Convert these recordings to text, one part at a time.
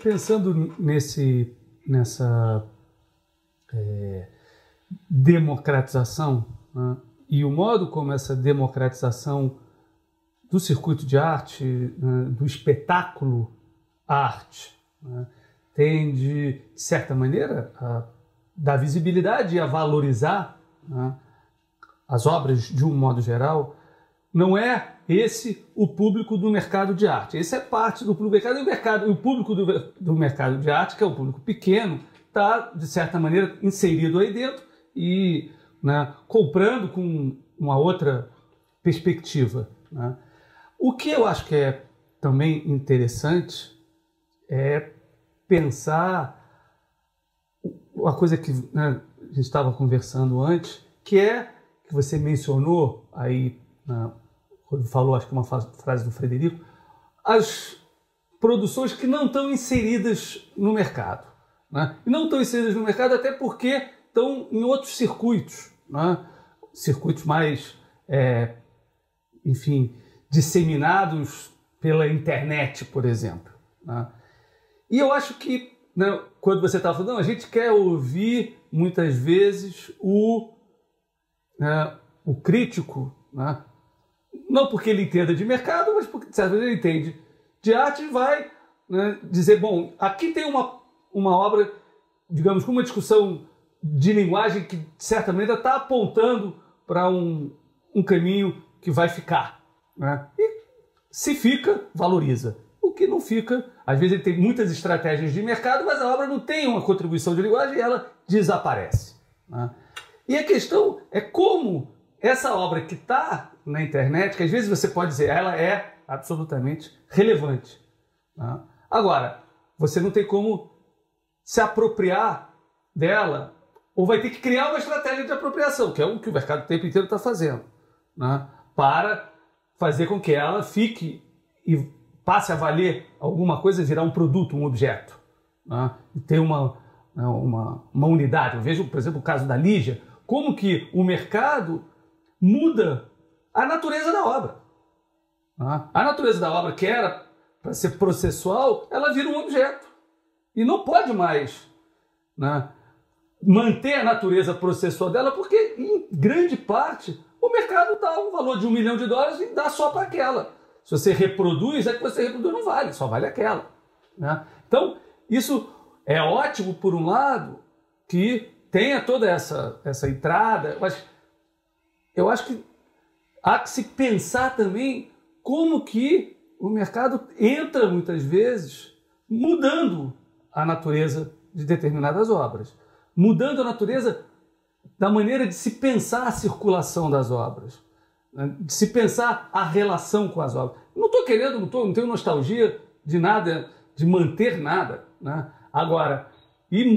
Pensando nessa democratização, né, e o modo como essa democratização do circuito de arte, né, do espetáculo arte, né, tende, de certa maneira, a dar visibilidade e a valorizar, né, as obras de um modo geral, não é esse o público do mercado de arte. Esse é parte do público do mercado. E o público do mercado de arte, que é o público pequeno, está, de certa maneira, inserido aí dentro e, né, comprando com uma outra perspectiva, né? O que eu acho que é também interessante é pensar uma coisa que, né, a gente estava conversando antes, que você mencionou aí, quando falou, acho que uma frase do Frederico, as produções que não estão inseridas no mercado, né? E não estão inseridas no mercado até porque estão em outros circuitos, né? Circuitos mais, enfim, disseminados pela internet, por exemplo, né? E eu acho que, né, quando você estava falando, a gente quer ouvir muitas vezes o crítico, né? Não porque ele entenda de mercado, mas porque, de certa maneira, ele entende de arte e vai, né, dizer, bom, aqui tem uma obra, digamos, com uma discussão de linguagem que, de certa maneira, está apontando para um caminho que vai ficar, né? E se fica, valoriza. O que não fica, às vezes ele tem muitas estratégias de mercado, mas a obra não tem uma contribuição de linguagem e ela desaparece, né? E a questão é como essa obra que está na internet, que às vezes você pode dizer, ela é absolutamente relevante, né? Agora, você não tem como se apropriar dela, ou vai ter que criar uma estratégia de apropriação, que é o que o mercado o tempo inteiro está fazendo, né, para fazer com que ela fique e passe a valer alguma coisa, virar um produto, um objeto, né, e ter uma unidade. Eu vejo, por exemplo, o caso da Lígia, como que o mercado muda a natureza da obra, né? A natureza da obra, que era para ser processual, ela vira um objeto. E não pode mais, né, manter a natureza processual dela, porque, em grande parte, o mercado dá um valor de $1 milhão e dá só para aquela. Se você reproduz, é que você reproduz não vale, só vale aquela, né? Então, isso é ótimo, por um lado, que tenha toda essa entrada, mas eu acho que há que se pensar também como que o mercado entra, muitas vezes, mudando a natureza de determinadas obras, mudando a natureza da maneira de se pensar a circulação das obras, né? De se pensar a relação com as obras. Não estou querendo, não tenho nostalgia de nada, de manter nada, né? Agora,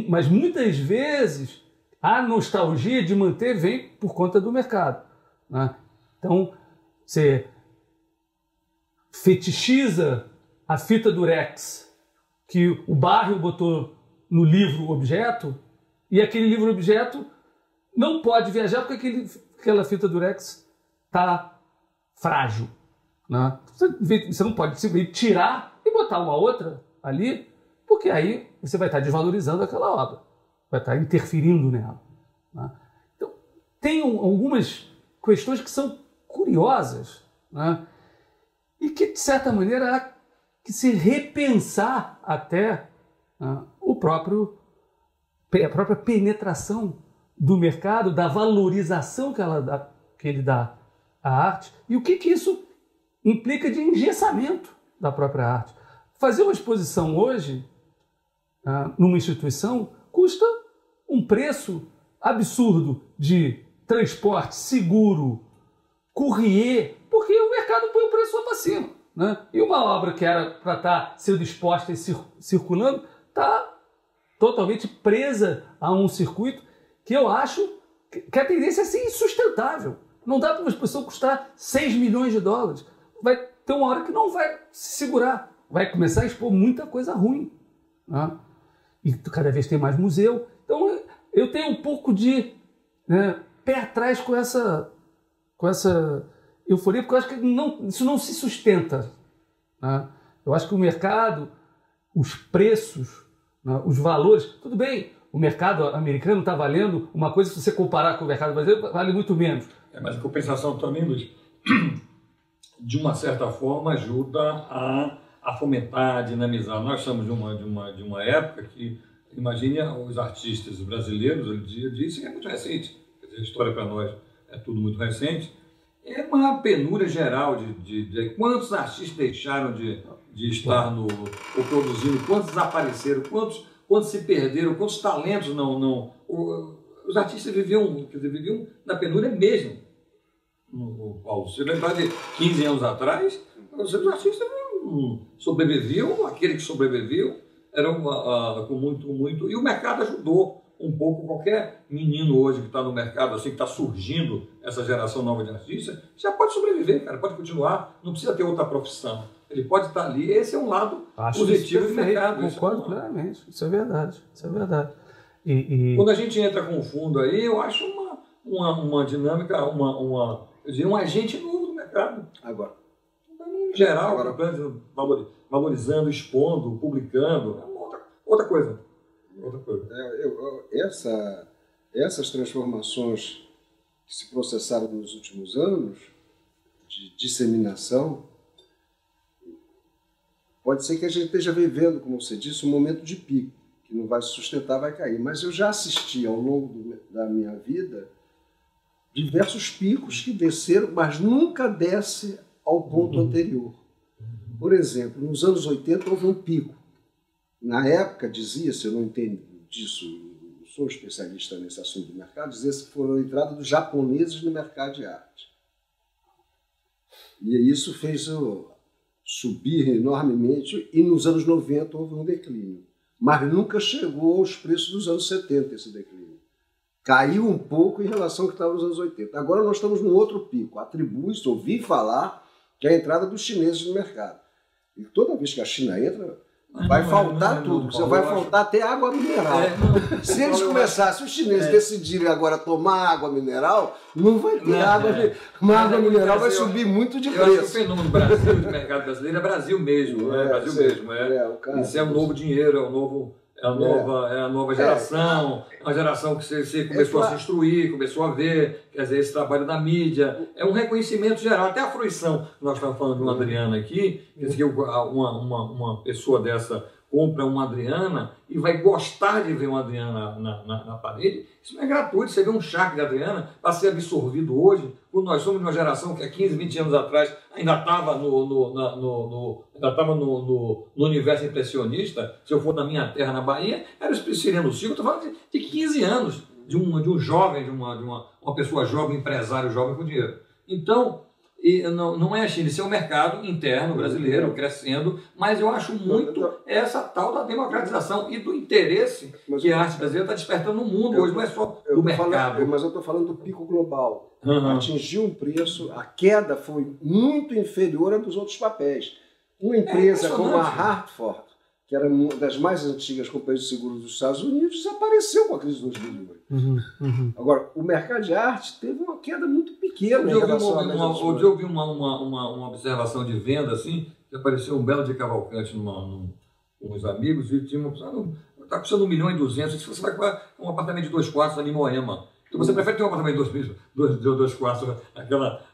mas muitas vezes a nostalgia de manter vem por conta do mercado, né? Então, você fetichiza a fita durex que o Barrio botou no livro objeto, e aquele livro objeto não pode viajar porque aquela fita durex está frágil, né? Você não pode simplesmente tirar e botar uma outra ali, porque aí você vai estar desvalorizando aquela obra, vai estar interferindo nela, né? Então, tem algumas questões que são curiosas, né? E que, de certa maneira, há que se repensar até, né, a própria penetração do mercado, da valorização que ele dá à arte, e o que isso implica de engessamento da própria arte. Fazer uma exposição hoje, numa instituição, custa um preço absurdo de transporte, seguro, courrier, porque o mercado põe o preço lá para cima, né? E uma obra que era para estar sendo exposta e circulando está totalmente presa a um circuito que eu acho que a tendência é ser insustentável. Não dá para uma exposição custar $6 milhões. Vai ter uma hora que não vai se segurar. Vai começar a expor muita coisa ruim, né? E cada vez tem mais museu. Então eu tenho um pouco de, né, pé atrás com essa euforia, porque eu acho que isso não se sustenta, né? Eu acho que o mercado, os preços, né, os valores. Tudo bem, o mercado americano está valendo uma coisa, se você comparar com o mercado brasileiro, vale muito menos. Mas a compensação também, Luiz, de uma certa forma, ajuda a fomentar, a dinamizar. Nós estamos de uma época que, imagine os artistas brasileiros, hoje em dia, isso é muito recente, quer dizer, a história para nós é tudo muito recente, é uma penúria geral de quantos artistas deixaram de estar ou produzindo, quantos desapareceram, quantos se perderam, quantos talentos não... Os artistas viviam na penúria mesmo. Paulo, se lembrar de 15 anos atrás, os artistas sobreviviam, aquele que sobreviveu era com muito... E o mercado ajudou um pouco. Qualquer menino hoje que está no mercado, assim, que está surgindo essa geração nova de artistas, já pode sobreviver, cara, pode continuar, não precisa ter outra profissão. Ele pode estar ali, esse é um lado positivo do mercado. Concordo plenamente, isso é verdade, isso é verdade. Quando a gente entra com o fundo aí, eu acho uma dinâmica, eu diria, um agente novo do mercado. Agora, em geral, valorizando, expondo, publicando, é outra coisa. Essas transformações que se processaram nos últimos anos, de disseminação, pode ser que a gente esteja vivendo, como você disse, um momento de pico, que não vai se sustentar, vai cair. Mas eu já assisti ao longo da minha vida diversos picos que desceram, mas nunca desce ao ponto anterior. Por exemplo, nos anos 80 houve um pico. Na época dizia-se, eu não entendo disso, não sou especialista nesse assunto do mercado, dizia-se que foram a entrada dos japoneses no mercado de arte. E isso fez subir enormemente, e nos anos 90 houve um declínio. Mas nunca chegou aos preços dos anos 70 esse declínio. Caiu um pouco em relação ao que estava nos anos 80. Agora nós estamos num outro pico. Atribui-se, ouvi falar, que é a entrada dos chineses no mercado. E toda vez que a China entra, vai faltar tudo. Você vai faltar até água mineral. Se eles começassem, os chineses decidirem agora tomar água mineral, não vai ter água. Mas a água mineral vai subir muito de preço. Eu acho que o fenômeno do Brasil, do mercado brasileiro, é Brasil mesmo. Brasil mesmo. Isso é um novo dinheiro, é a nova geração, é uma geração que você começou a se instruir, começou a ver, quer dizer, esse trabalho da mídia, é um reconhecimento geral, até a fruição. Nós estamos falando de uma Adriana aqui, quer dizer, que uma pessoa dessa compra uma Adriana e vai gostar de ver uma Adriana na parede, isso não é gratuito. Você vê um charque de Adriana para ser absorvido hoje, quando nós somos de uma geração que há 15, 20 anos atrás ainda estava no universo impressionista. Se eu for na minha terra, na Bahia, era o Siriano Silva. Estou falando de 15 anos, de um jovem, de uma pessoa jovem, empresário jovem com dinheiro. Então, não é a China, isso é o mercado interno brasileiro crescendo, mas eu acho muito essa tal da democratização e do interesse que a arte brasileira está despertando no mundo hoje, não é só do mercado. Mas eu estou falando do pico global. Atingiu um preço, a queda foi muito inferior à dos outros papéis. Uma empresa como a Hartford, que era uma das mais antigas companhias de seguros dos Estados Unidos, desapareceu com a crise de 2008. Agora, o mercado de arte teve uma queda muito pequena. Eu ouvi uma observação de venda, assim, que apareceu um belo de Cavalcante com uns amigos, e tinha está custando 1.200.000, se você vai comprar um apartamento de 2 quartos ali em Moema. Então você prefere ter um apartamento de 2 quartos,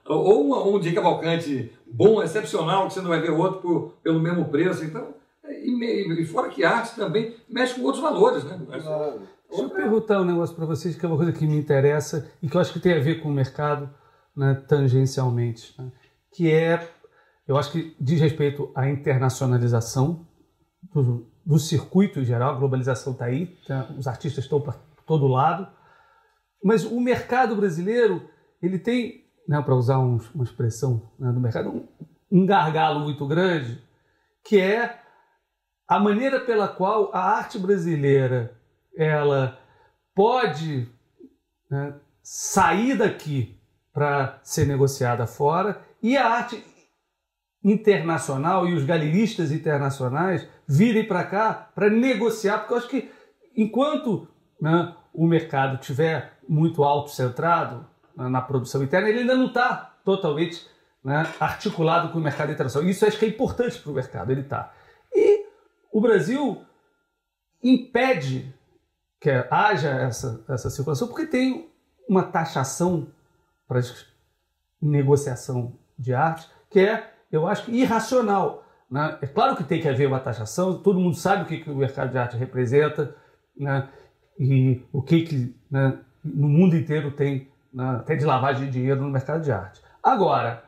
ou um de Cavalcante bom, excepcional, que você não vai ver outro pelo mesmo preço. Então, e fora que a arte também mexe com outros valores, né? Deixa eu perguntar um negócio para vocês, que é uma coisa que me interessa e que eu acho que tem a ver com o mercado, né, tangencialmente, né? Que eu acho que diz respeito à internacionalização do circuito em geral. A globalização está aí, os artistas estão para todo lado, mas o mercado brasileiro, ele tem, né, para usar uma expressão, né, do mercado, um gargalo muito grande, que é a maneira pela qual a arte brasileira ela pode, né, sair daqui para ser negociada fora, e a arte internacional e os galeristas internacionais virem para cá para negociar, porque eu acho que enquanto, né, o mercado estiver muito autocentrado, né, na produção interna, ele ainda não está totalmente, né, articulado com o mercado internacional. Isso eu acho que é importante para o mercado, ele está. E o Brasil impede que haja essa circulação porque tem uma taxação para negociação de arte que é, eu acho, irracional. Né? É claro que tem que haver uma taxação, todo mundo sabe o que o mercado de arte representa, né? E o que né, no mundo inteiro tem, né, até de lavagem de dinheiro no mercado de arte. Agora,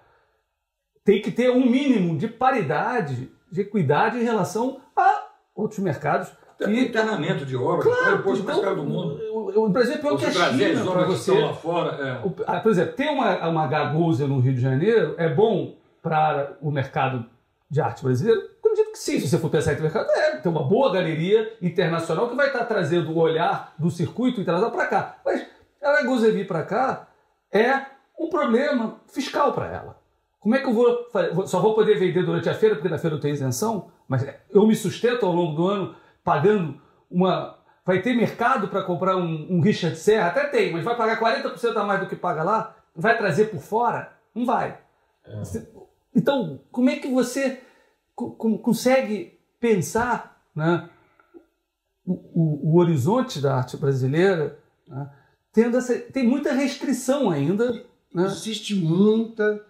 tem que ter um mínimo de paridade, de equidade em relação a outros mercados. Tem internamento de obras, claro, depois mais caro do mundo. O Brasil é pior que a China para você. Lá fora, por exemplo, ter uma Gagouze no Rio de Janeiro é bom para o mercado de arte brasileiro? Eu acredito que sim, se você for pensar em mercado, tem uma boa galeria internacional que vai estar trazendo o olhar do circuito internacional para cá. Mas a Gagouze vir para cá é um problema fiscal para ela. Como é que eu vou fazer? Só vou poder vender durante a feira, porque na feira eu tenho isenção, mas eu me sustento ao longo do ano pagando uma... Vai ter mercado para comprar um Richard Serra? Até tem, mas vai pagar 40% a mais do que paga lá? Vai trazer por fora? Não vai. Então, como é que você consegue pensar, né, o horizonte da arte brasileira, né, tem muita restrição ainda. Né? Existe muita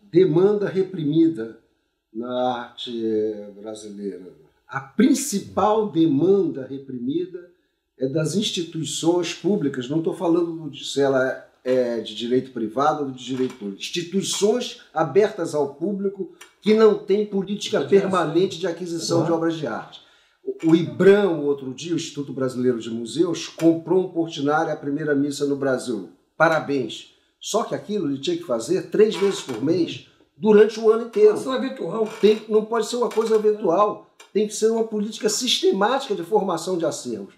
demanda reprimida na arte brasileira. A principal demanda reprimida é das instituições públicas, não estou falando se ela é de direito privado ou de direito público. Instituições abertas ao público que não têm política permanente de aquisição de obras de arte. O IBRAM, outro dia, o Instituto Brasileiro de Museus, comprou um Portinari, a primeira missa no Brasil. Parabéns. Só que aquilo ele tinha que fazer 3 vezes por mês durante o ano inteiro. Isso é eventual. Não pode ser uma coisa eventual. Tem que ser uma política sistemática de formação de acervos.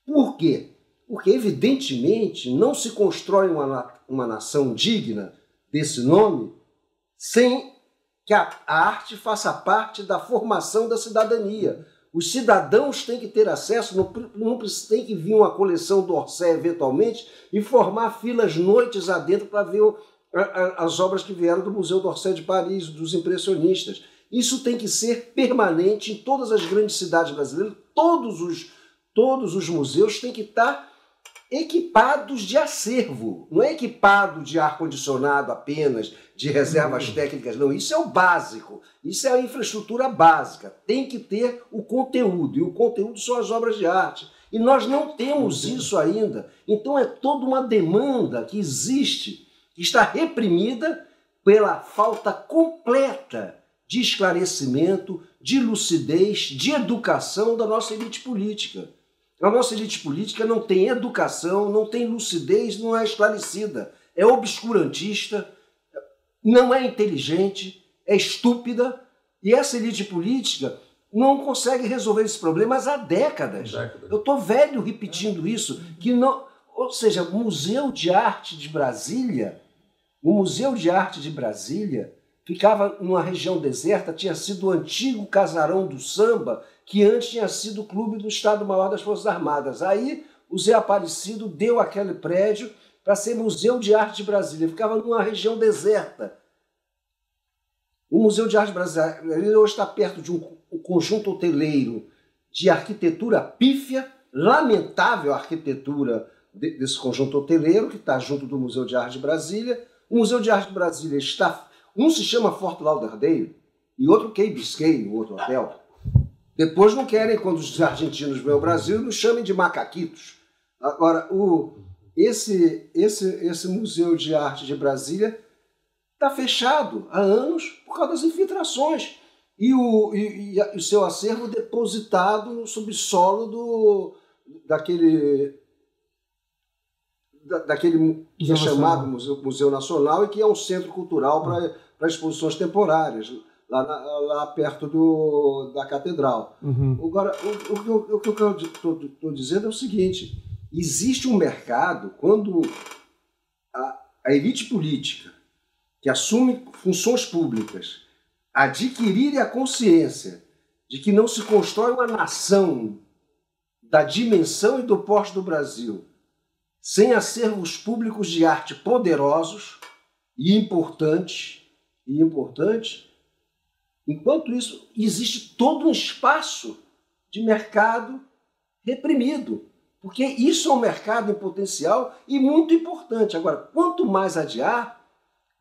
Por quê? Porque, evidentemente, não se constrói uma nação digna desse nome sem que a arte faça parte da formação da cidadania. Os cidadãos têm que ter acesso, não tem que vir uma coleção do Orsay, eventualmente, e formar filas noites adentro para ver as obras que vieram do Museu d'Orsay de Paris, dos impressionistas. Isso tem que ser permanente em todas as grandes cidades brasileiras. Todos os museus têm que estar equipados de acervo. Não é equipado de ar-condicionado apenas, de reservas técnicas, não. Isso é o básico. Isso é a infraestrutura básica. Tem que ter o conteúdo. E o conteúdo são as obras de arte. E nós não temos isso ainda. Então é toda uma demanda que existe, que está reprimida pela falta completa de esclarecimento, de lucidez, de educação da nossa elite política. A nossa elite política não tem educação, não tem lucidez, não é esclarecida. É obscurantista, não é inteligente, é estúpida. E essa elite política não consegue resolver esses problemas há décadas. Eu estou velho repetindo isso. Ou seja, o Museu de Arte de Brasília, ficava numa região deserta, tinha sido o antigo casarão do samba, que antes tinha sido o Clube do Estado-Maior das Forças Armadas. Aí o Zé Aparecido deu aquele prédio para ser Museu de Arte de Brasília. Ficava numa região deserta. O Museu de Arte de Brasília hoje está perto de um conjunto hoteleiro de arquitetura pífia, lamentável arquitetura desse conjunto hoteleiro, que está junto do Museu de Arte de Brasília. O Museu de Arte de Brasília está... Um se chama Fort Lauderdale e outro Key Biscayne, o outro hotel. Depois não querem, quando os argentinos vêm ao Brasil, nos chamem de macaquitos. Agora, esse Museu de Arte de Brasília está fechado há anos por causa das infiltrações. E o seu acervo depositado no subsolo daquele que é chamado Museu Nacional e que é um centro cultural para exposições temporárias, lá perto da Catedral. Uhum. Agora, o que eu estou dizendo é o seguinte: existe um mercado quando a elite política que assume funções públicas adquirir a consciência de que não se constrói uma nação da dimensão e do porte do Brasil sem acervos públicos de arte poderosos e importantes, Enquanto isso, existe todo um espaço de mercado reprimido, porque isso é um mercado em potencial e muito importante. Agora, quanto mais adiar,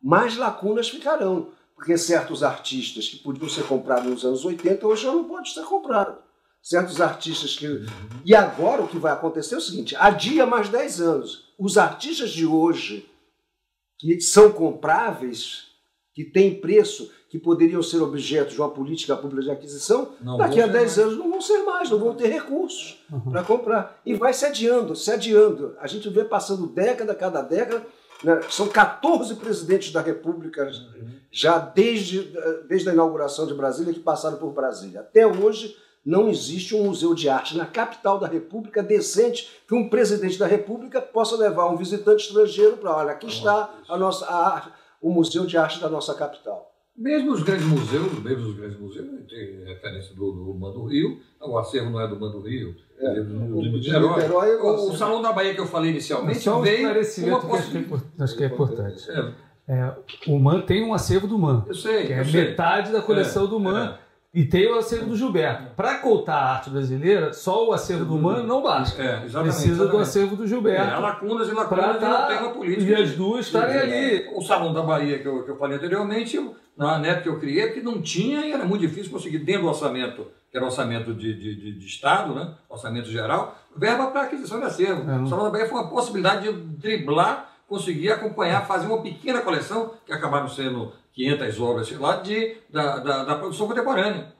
mais lacunas ficarão, porque certos artistas que podiam ser comprados nos anos 80, hoje já não podem ser comprados. Certos artistas que... E agora o que vai acontecer é o seguinte, adia mais 10 anos. Os artistas de hoje, que são compráveis, que têm preço, que poderiam ser objeto de uma política pública de aquisição, daqui a 10 anos não vão ser mais, não vão ter recursos para comprar. E vai se adiando, se adiando. A gente vê passando década, cada década, né? São 14 presidentes da República, já desde a inauguração de Brasília, que passaram por Brasília. Até hoje não existe um museu de arte na capital da República decente que um presidente da República possa levar um visitante estrangeiro para, olha, aqui está o museu de arte da nossa capital. Mesmo os grandes museus, tem referência do MAN do Rio, o acervo não é do MAN do Rio, de Niterói. O Salão da Bahia que eu falei inicialmente só veio uma acho que é importante. O MAN tem um acervo do MAN, eu sei, que é metade da coleção do MAN. E tem o acervo do Gilberto. Para contar a arte brasileira, só o acervo do MAN não basta. Precisa do acervo do Gilberto. Há lacunas e lacunas na terra política. E as duas estarem ali. O Salão da Bahia, que eu falei anteriormente, na época que eu criei, porque não tinha e era muito difícil conseguir, dentro do orçamento, que era orçamento de Estado, né? Orçamento geral, verba para aquisição de acervo. O Salão da Bahia foi uma possibilidade de driblar, conseguir acompanhar, fazer uma pequena coleção, que acabaram sendo 500 obras, sei lá, da produção contemporânea.